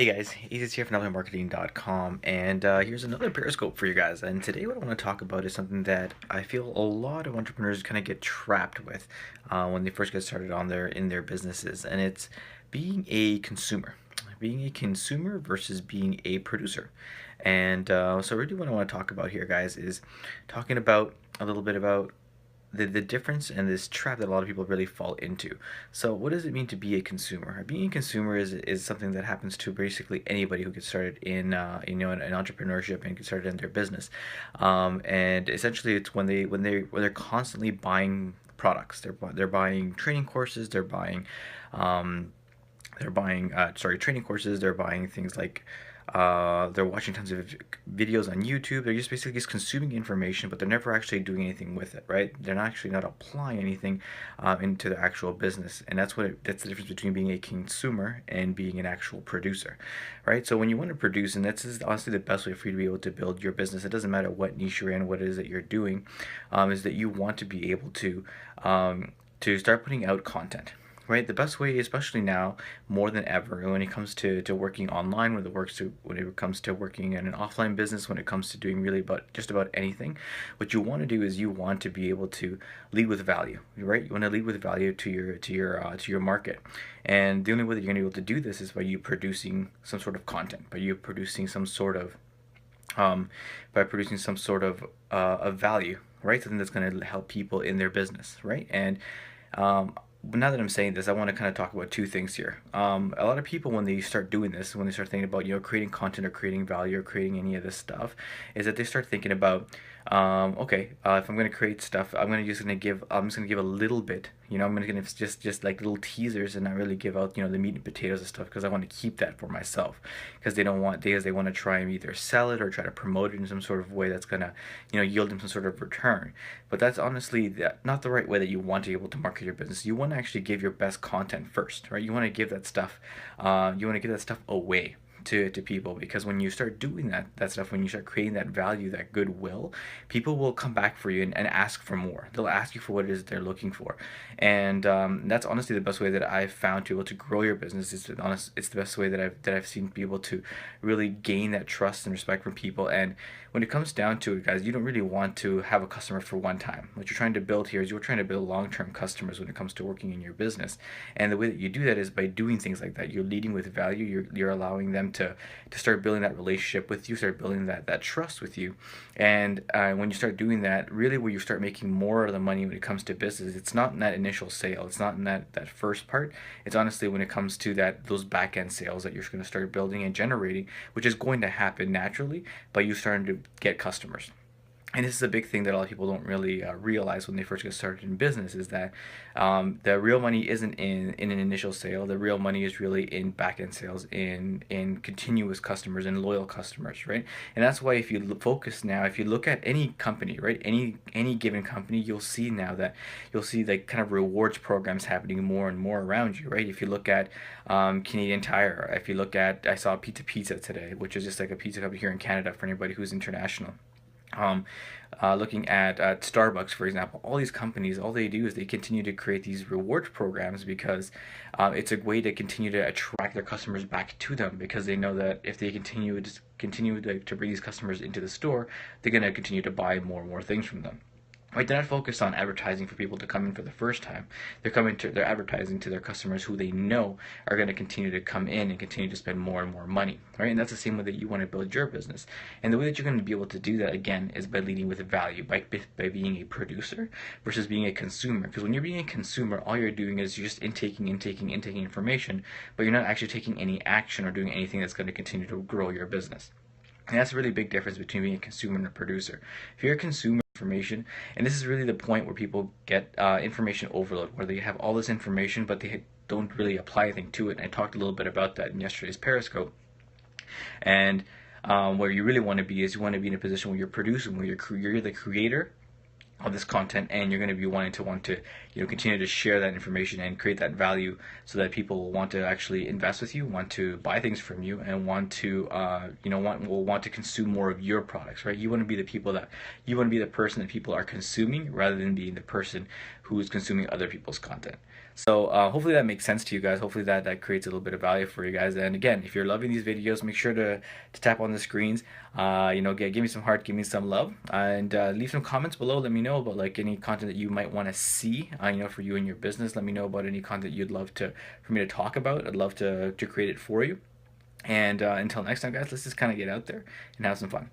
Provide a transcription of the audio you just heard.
Hey guys, Aziz here from NetPlay and here's another Periscope for you guys. And today what I want to talk about is something that I feel a lot of entrepreneurs kind of get trapped with when they first get started on their businesses, and it's being a consumer versus being a producer. And so really what I want to talk about here, guys, is talking about a little bit about the difference and this trap that a lot of people really fall into. So what does it mean to be a consumer? Being a consumer is something that happens to basically anybody who gets started in in entrepreneurship and gets started in their business. And essentially it's when they're constantly buying products. They're buying training courses, they're buying training courses, they're buying things like they're watching tons of videos on YouTube. They're just basically just consuming information, but they're never actually doing anything with it, right? They're not actually not applying anything into the actual business, and that's the difference between being a consumer and being an actual producer, right? So when you want to produce, and that's is honestly the best way for you to be able to build your business. It doesn't matter what niche you're in, what it is that you're doing, is that you want to be able to start putting out content, right? The best way, especially now more than ever, when it comes to working online, when it comes to working in an offline business, when it comes to doing really about just about anything, what you want to do is you want to be able to lead with value, right? You want to lead with value to your market, and the only way that you're going to be able to do this is by you producing some sort of content, by you producing some sort of um, of value, right? Something that's going to help people in their business, right? And but now that I'm saying this, I want to kind of talk about two things here. A lot of people, when they start doing this, when they start thinking about creating content or creating value or creating any of this stuff, is that they start thinking about, okay, if I'm going to create stuff, I'm just gonna give a little bit. I'm gonna give just like little teasers and not really give out the meat and potatoes and stuff, because I want to keep that for myself, because they want to try and either sell it or try to promote it in some sort of way that's gonna yield them some sort of return. But that's honestly not the right way that you want to be able to market your business. You want to actually give your best content first, right? You want to give that stuff away to people, because when you start doing that stuff, when you start creating that value, that goodwill, people will come back for you and ask for more. They'll ask you for what it is they're looking for. And that's honestly the best way that I've found to be able to grow your business. It's the best way that I've seen people to really gain that trust and respect from people. And when it comes down to it, guys, you don't really want to have a customer for one time. What you're trying to build here is you're trying to build long-term customers when it comes to working in your business. And the way that you do that is by doing things like that. You're leading with value. You're allowing them to start building that relationship with you, start building that trust with you. And when you start doing that, really where you start making more of the money when it comes to business, it's not in that initial sale. It's not in that first part. It's honestly when it comes to those back end sales that you're going to start building and generating, which is going to happen naturally by you starting to get customers. And this is a big thing that a lot of people don't really realize when they first get started in business, is that the real money isn't in an initial sale. The real money is really in back-end sales, in continuous customers and loyal customers, right? And that's why if you if you look at any company, right, any given company, you'll see like kind of rewards programs happening more and more around you, right? If you look at Canadian Tire, if you look at, I saw Pizza today, which is just like a pizza company here in Canada for anybody who's international. um, Looking at Starbucks, for example, all these companies, all they do is they continue to create these reward programs, because it's a way to continue to attract their customers back to them, because they know that if they continue to bring these customers into the store, they're going to continue to buy more and more things from them. Right, they're not focused on advertising for people to come in for the first time. They're advertising to their customers who they know are going to continue to come in and continue to spend more and more money. Right, and that's the same way that you want to build your business. And the way that you're going to be able to do that, again, is by leading with value, by being a producer versus being a consumer. Because when you're being a consumer, all you're doing is you're just intaking information, but you're not actually taking any action or doing anything that's going to continue to grow your business. And that's a really big difference between being a consumer and a producer. If you're a consumer information, and this is really the point where people get information overload, where they have all this information but they don't really apply anything to it. And I talked a little bit about that in yesterday's Periscope. And where you really want to be is you want to be in a position where you're producing, where you're the creator of this content, and you're going to be want to continue to share that information and create that value, so that people will want to actually invest with you, want to buy things from you, and will want to consume more of your products, right? You want to be the person that people are consuming, rather than being the person who is consuming other people's content. So hopefully that makes sense to you guys. Hopefully that creates a little bit of value for you guys. And again, if you're loving these videos, make sure to tap on the screens. Give me some heart, give me some love, and leave some comments below. Let me know about like any content that you might want to see. For you and your business. Let me know about any content you'd love to for me to talk about. I'd love to create it for you. And until next time, guys, let's just kind of get out there and have some fun.